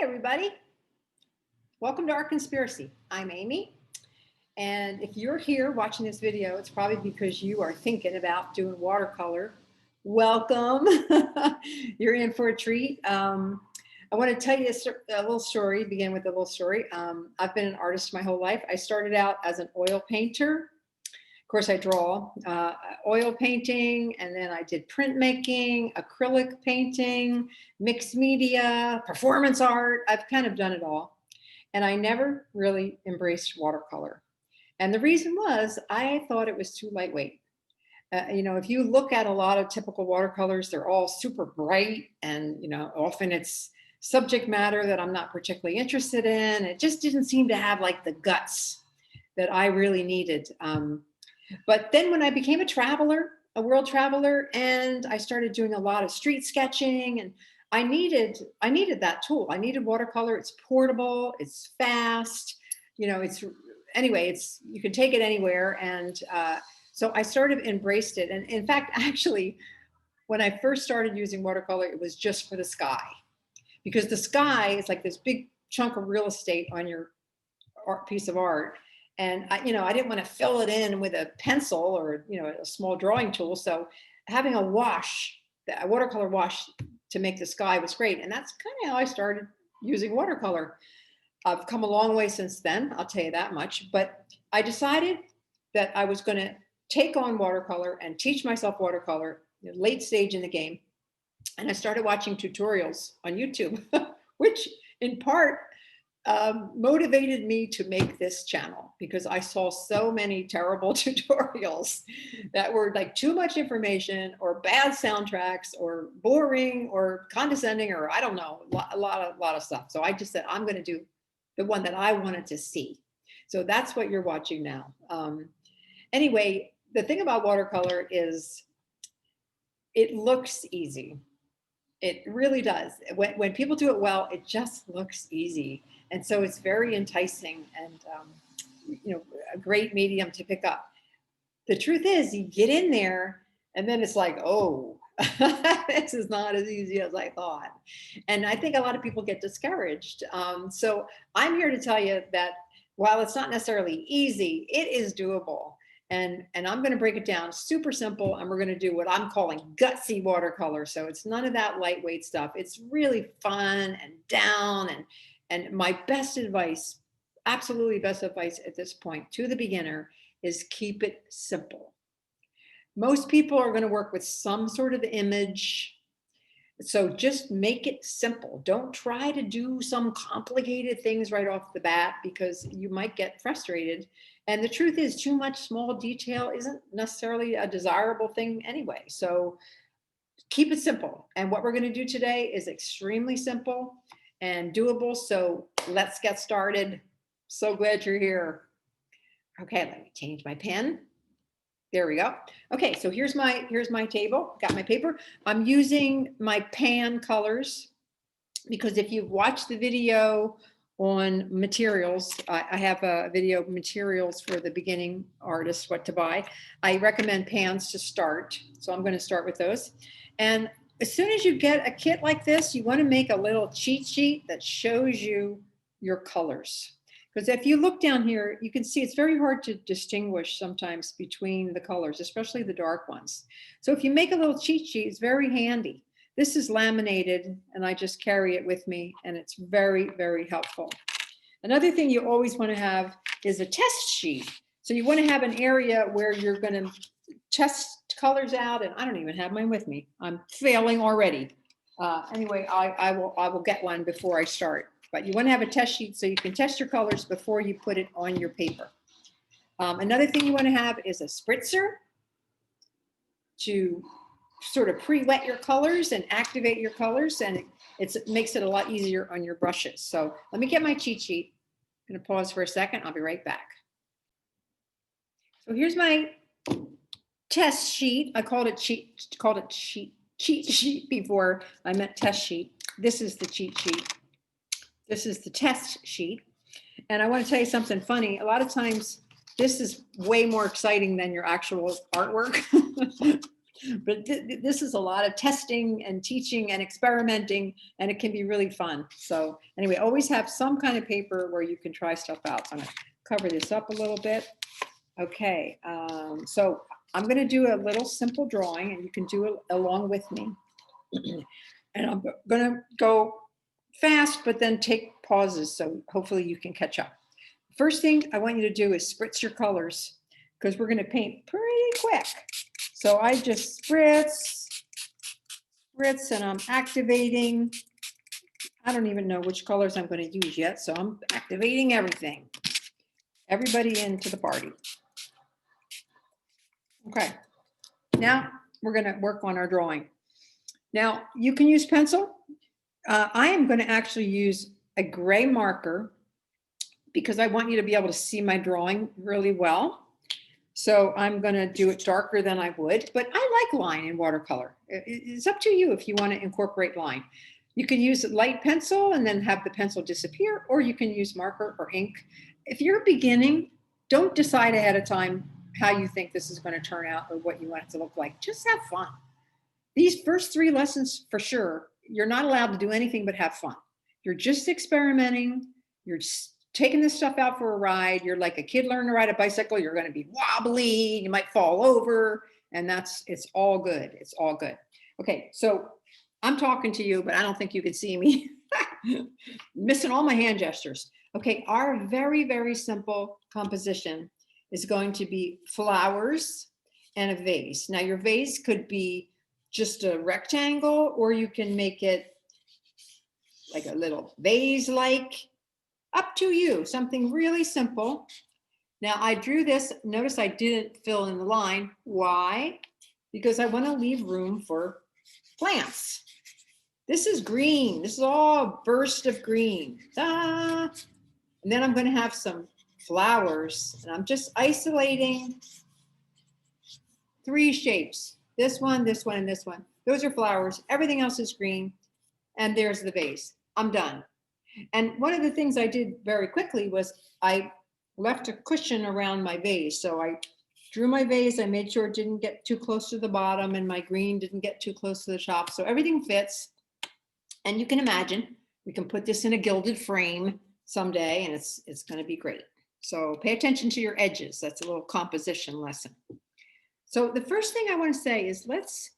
Everybody, welcome to Our Conspiracy. I'm Amy, and if you're here watching this video, it's probably because you are thinking about doing watercolor. Welcome. You're in for a treat. I want to tell you a little story, begin with a little story. I've been an artist my whole life. I started out as an oil painter. Of course, I draw oil painting, and then I did printmaking, acrylic painting, mixed media, performance art. I've kind of done it all. And I never really embraced watercolor. And the reason was I thought it was too lightweight. If you look at a lot of typical watercolors, they're all super bright, and often it's subject matter that I'm not particularly interested in. It just didn't seem to have like the guts that I really needed. But then when I became a world traveler, and I started doing a lot of street sketching, and I needed that tool. I needed watercolor. It's portable, it's fast, you can take it anywhere. And so I sort of embraced it. And in fact, actually, when I first started using watercolor, it was just for the sky, because the sky is like this big chunk of real estate on your piece of art. And I didn't want to fill it in with a pencil or, a small drawing tool. So having a watercolor wash to make the sky was great. And that's kind of how I started using watercolor. I've come a long way since then, I'll tell you that much. But I decided that I was going to take on watercolor and teach myself watercolor, late stage in the game. And I started watching tutorials on YouTube, which in part motivated me to make this channel, because I saw so many terrible tutorials that were like too much information, or bad soundtracks, or boring, or condescending, or I don't know, a lot of stuff. So I just said, I'm going to do the one that I wanted to see. So that's what you're watching now. Anyway, the thing about watercolor is it looks easy. It really does. When people do it well, it just looks easy. And so it's very enticing, and a great medium to pick up. The truth is, you get in there and then it's like, oh, this is not as easy as I thought. And I think a lot of people get discouraged. So I'm here to tell you that while it's not necessarily easy, it is doable. And I'm going to break it down super simple, and we're going to do what I'm calling gutsy watercolor. So it's none of that lightweight stuff. It's really fun and down. And my best advice, absolutely best advice at this point to the beginner, is keep it simple. Most people are going to work with some sort of image. So just make it simple. Don't try to do some complicated things right off the bat, because you might get frustrated. And the truth is, too much small detail isn't necessarily a desirable thing anyway. So keep it simple. And what we're going to do today is extremely simple and doable. So let's get started. So glad you're here. Okay, let me change my pen. There we go. Okay, so here's my table. Got my paper. I'm using my pan colors, because if you've watched the video on materials, I have a video materials for the beginning artist, what to buy. I recommend pans to start. So I'm going to start with those. And as soon as you get a kit like this, you want to make a little cheat sheet that shows you your colors. Because if you look down here, you can see it's very hard to distinguish sometimes between the colors, especially the dark ones. So if you make a little cheat sheet, it's very handy. This is laminated, and I just carry it with me, and it's very, very helpful. Another thing you always want to have is a test sheet. So you want to have an area where you're going to test colors out, and I don't even have mine with me. I'm failing already. Anyway, I will get one before I start. But you want to have a test sheet so you can test your colors before you put it on your paper. Another thing you want to have is a spritzer to sort of pre-wet your colors and activate your colors, and it makes it a lot easier on your brushes. So let me get my cheat sheet. I'm going to pause for a second. I'll be right back. So here's my test sheet. I called it cheat sheet before. I meant test sheet. This is the cheat sheet. This is the test sheet. And I want to tell you something funny. A lot of times this is way more exciting than your actual artwork. But this is a lot of testing and teaching and experimenting, and it can be really fun. So anyway, always have some kind of paper where you can try stuff out. So I'm gonna cover this up a little bit. Okay, so I'm gonna do a little simple drawing, and you can do it along with me. And I'm gonna go fast, but then take pauses, so hopefully you can catch up. First thing I want you to do is spritz your colors, because we're gonna paint pretty quick. So I just spritz, and I'm activating. I don't even know which colors I'm going to use yet, so I'm activating everything. Everybody into the party. Okay, now we're going to work on our drawing. Now you can use pencil. I am going to actually use a gray marker because I want you to be able to see my drawing really well. So I'm going to do it darker than I would, but I like line in watercolor. It's up to you if you want to incorporate line. You can use light pencil and then have the pencil disappear, or you can use marker or ink. If you're beginning, don't decide ahead of time how you think this is going to turn out or what you want it to look like. Just have fun. These first 3 lessons, for sure, you're not allowed to do anything but have fun. You're just experimenting. You're just taking this stuff out for a ride. You're like a kid learning to ride a bicycle. You're going to be wobbly. You might fall over, and it's all good. It's all good. Okay, so I'm talking to you, but I don't think you can see me. Missing all my hand gestures. Okay, our very, very simple composition is going to be flowers and a vase. Now your vase could be just a rectangle, or you can make it like a little vase-like. Up to you, something really simple. Now I drew this, notice I didn't fill in the line. Why? Because I want to leave room for plants. This is green, this is all a burst of green. And then I'm going to have some flowers, and I'm just isolating 3 shapes. This one, this one, and this one. Those are flowers, everything else is green, and there's the vase. I'm done. And one of the things I did very quickly was I left a cushion around my vase. So I drew my vase, I made sure it didn't get too close to the bottom, and my green didn't get too close to the top. So everything fits. And you can imagine, we can put this in a gilded frame someday, and it's going to be great. So pay attention to your edges. That's a little composition lesson. So the first thing I want to say is let's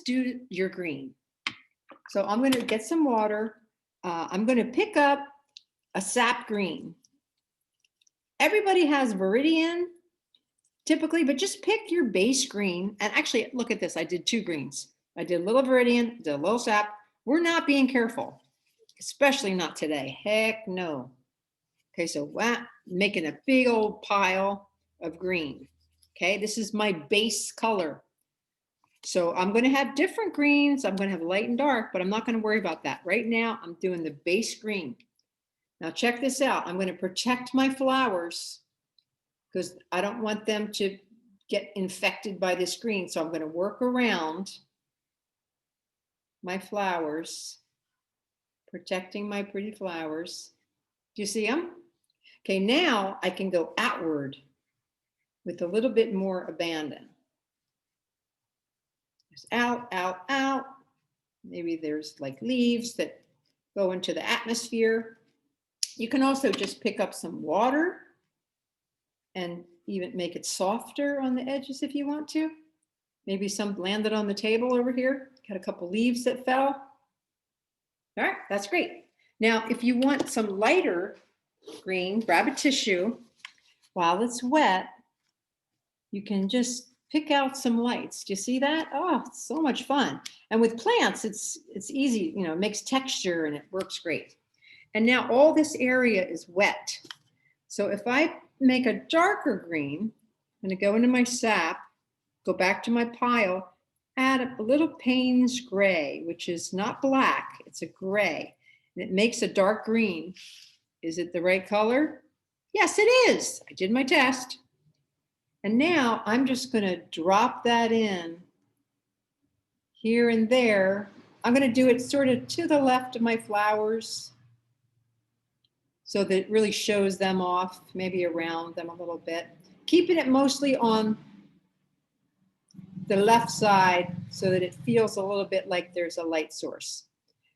do your green. So I'm going to get some water. I'm going to pick up a sap green. Everybody has Viridian typically, but just pick your base green. And actually, look at this. I did 2 greens. I did a little Viridian, did a little sap. We're not being careful, especially not today. Heck no. Okay, so making a big old pile of green. Okay, this is my base color. So I'm going to have different greens. I'm going to have light and dark, but I'm not going to worry about that. Right now, I'm doing the base green. Now check this out. I'm going to protect my flowers because I don't want them to get infected by this green. So I'm going to work around my flowers, protecting my pretty flowers. Do you see them? Okay, now I can go outward with a little bit more abandon. Out, out, out. Maybe there's like leaves that go into the atmosphere. You can also just pick up some water and even make it softer on the edges if you want to. Maybe some landed on the table over here. Got a couple leaves that fell. All right, that's great. Now, if you want some lighter green, grab a tissue. While it's wet, you can just pick out some lights. Do you see that? Oh, it's so much fun. And with plants, it's easy, it makes texture and it works great. And now all this area is wet. So if I make a darker green, I'm gonna go into my sap, go back to my pile, add a little Payne's gray, which is not black, it's a gray. And it makes a dark green. Is it the right color? Yes, it is. I did my test. And now I'm just going to drop that in here and there. I'm going to do it sort of to the left of my flowers so that it really shows them off, maybe around them a little bit. Keeping it mostly on the left side so that it feels a little bit like there's a light source.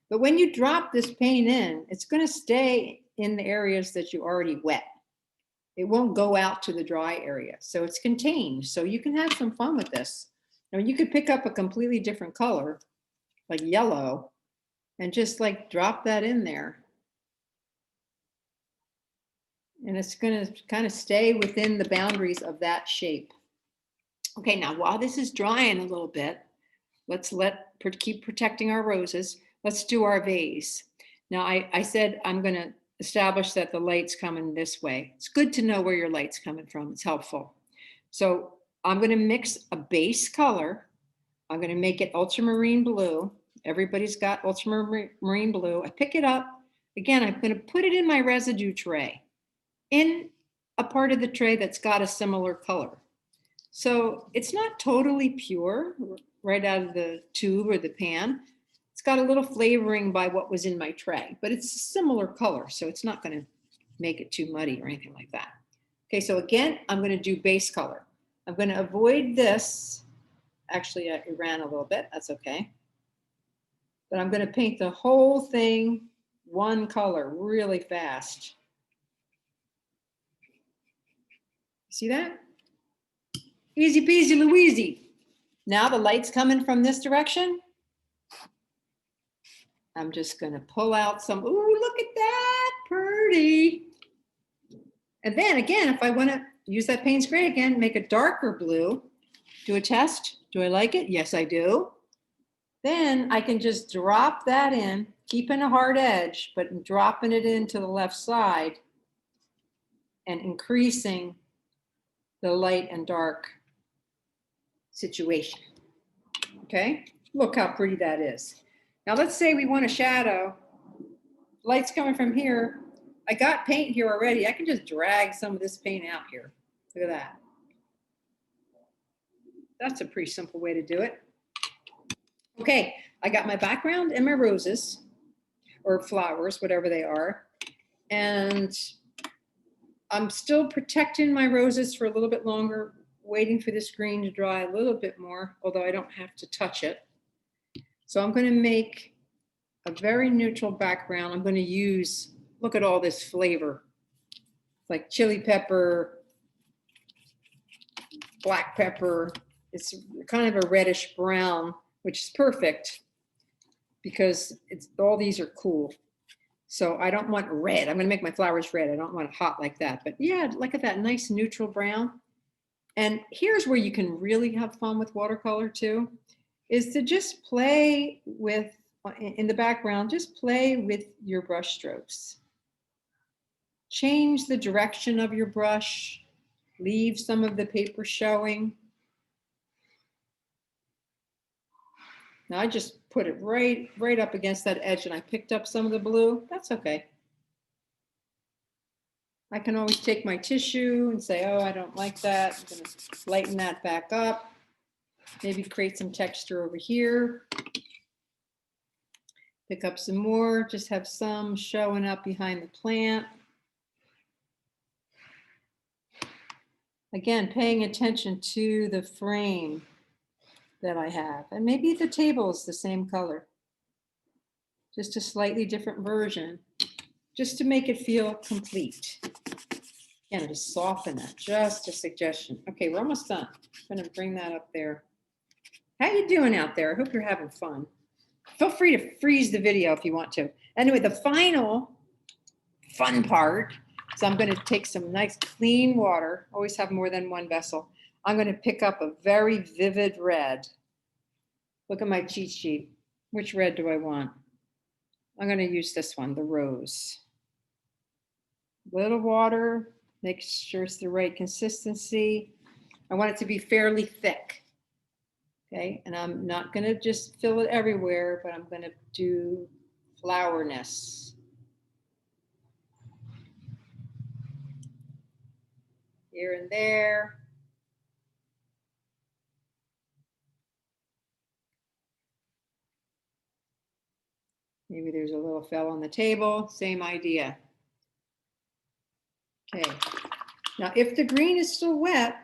But when you drop this paint in, it's going to stay in the areas that you already wet. It won't go out to the dry area. So it's contained. So you can have some fun with this. I mean, you could pick up a completely different color, like yellow, and just like drop that in there. And it's going to kind of stay within the boundaries of that shape. Okay, now while this is drying a little bit, let's keep protecting our roses. Let's do our vase. Now I said I'm going to establish that the light's coming this way. It's good to know where your light's coming from. It's helpful. So I'm going to mix a base color. I'm going to make it ultramarine blue. Everybody's got ultramarine blue. I pick it up. Again, I'm going to put it in my residue tray, in a part of the tray that's got a similar color. So it's not totally pure right out of the tube or the pan. It's got a little flavoring by what was in my tray, but it's a similar color, so it's not going to make it too muddy or anything like that. Okay, so again, I'm going to do base color. I'm going to avoid this. Actually, it ran a little bit. That's okay. But I'm going to paint the whole thing one color really fast. See that? Easy peasy Louisey. Now the light's coming from this direction. I'm just going to pull out some. Ooh, look at that. Pretty. And then again, if I want to use that Payne's Gray again, make a darker blue, do a test. Do I like it? Yes, I do. Then I can just drop that in, keeping a hard edge, but dropping it into the left side and increasing the light and dark situation. Okay, look how pretty that is. Now let's say we want a shadow. Light's coming from here. I got paint here already. I can just drag some of this paint out here. Look at that. That's a pretty simple way to do it. Okay, I got my background and my roses, or flowers, whatever they are. And I'm still protecting my roses for a little bit longer, waiting for this green to dry a little bit more, although I don't have to touch it. So I'm going to make a very neutral background. I'm going to use, look at all this flavor, like chili pepper, black pepper. It's kind of a reddish brown, which is perfect because all these are cool. So I don't want red. I'm going to make my flowers red. I don't want it hot like that. But yeah, look at that nice neutral brown. And here's where you can really have fun with watercolor too, is to just play with, in the background, just play with your brush strokes. Change the direction of your brush. Leave some of the paper showing. Now I just put it right up against that edge and I picked up some of the blue. That's okay. I can always take my tissue and say, oh, I don't like that. I'm going to lighten that back up. Maybe create some texture over here. Pick up some more, just have some showing up behind the plant. Again, paying attention to the frame that I have. And maybe the table is the same color. Just a slightly different version, just to make it feel complete. Again, just soften that, just a suggestion. Okay, we're almost done. I'm gonna bring that up there. How you doing out there? I hope you're having fun. Feel free to freeze the video if you want to. Anyway, the final fun part, so I'm going to take some nice clean water, always have more than one vessel. I'm going to pick up a very vivid red. Look at my cheat sheet. Which red do I want? I'm going to use this one, the rose. Little water, make sure it's the right consistency. I want it to be fairly thick. Okay, and I'm not going to just fill it everywhere, but I'm going to do flowerness. Here and there. Maybe there's a little fell on the table, same idea. Okay, now if the green is still wet,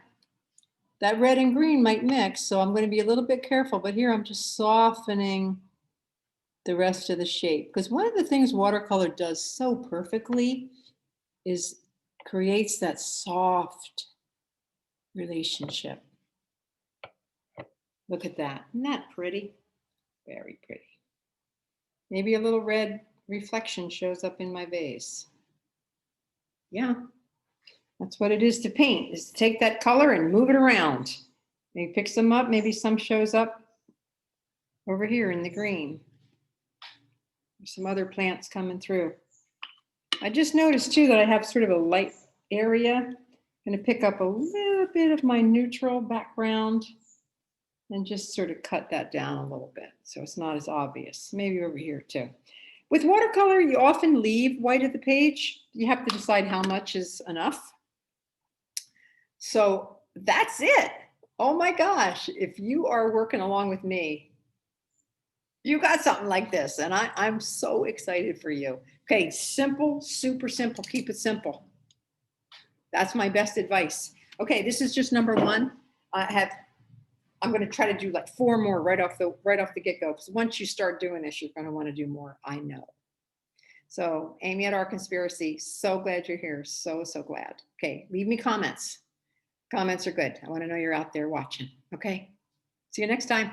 that red and green might mix, so I'm going to be a little bit careful, but here I'm just softening the rest of the shape. Because one of the things watercolor does so perfectly is creates that soft relationship. Look at that. Isn't that pretty? Very pretty. Maybe a little red reflection shows up in my vase. Yeah, that's what it is to paint, is to take that color and move it around. Maybe pick some up, maybe some shows up over here in the green. There's some other plants coming through. I just noticed too that I have sort of a light area. I'm going to pick up a little bit of my neutral background and just sort of cut that down a little bit so it's not as obvious. Maybe over here too. With watercolor, you often leave white at the page. You have to decide how much is enough. So that's it. Oh my gosh, if you are working along with me, you got something like this, and I'm so excited for you. Okay, simple, super simple, keep it simple. That's my best advice. Okay, this is just number one. I'm going to try to do like 4 more right off the get-go, because once you start doing this, you're going to want to do more, I know. So Amy at Art Conspiracy, so glad you're here. So glad. Okay, leave me comments. Comments are good. I want to know you're out there watching. Okay, see you next time.